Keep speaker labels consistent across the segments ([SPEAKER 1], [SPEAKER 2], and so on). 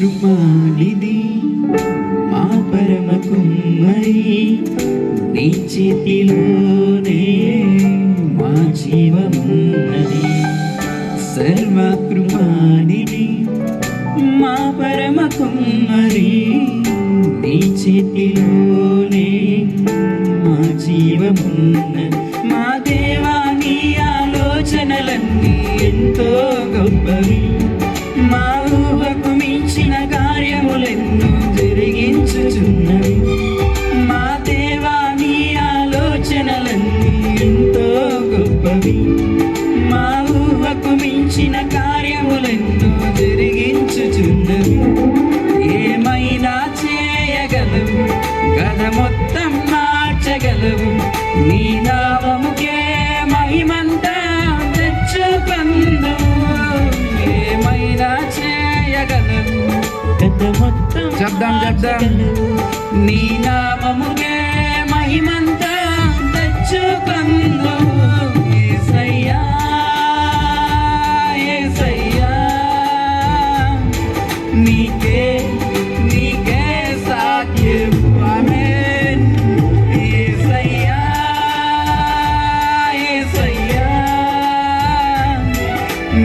[SPEAKER 1] కృపానిధి మా పరమ కుమ్మరి నీ చేతిలోనే మా జీవమున్నది. సర్వ కృపానిధి మా పరమ కుమ్మరి నీ చేతిలోనే మా జీవమున్నది. మా దేవా నీ ఆలోచనలన్నీ ఎంతో గొప్పవి, మా ఊహకు మించిన కార్యములెన్నో జరిగించుచున్నవి. మా దేవా నీ ఆలోచనలన్నీ ఎంతో గొప్పవి, మా ఊహకు మించిన కార్యములెన్నో జరిగించుచున్నవి. ఏమైనా చేయగలవు, గద మొత్తం మార్చగలవు, నీ నామముకే మహిమంతా తెచ్చుకందువు. ఏమైనా చేయగలవు, గద మొత్తం చెప్దాం నీ నామముకే మహిమంతా తెచ్చుకందువు. యేసయ్యా యేసయ్యా నీకే నీకే సాధ్యము. ఆమేన్. యేసయ్యా యేసయ్యా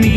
[SPEAKER 1] నీ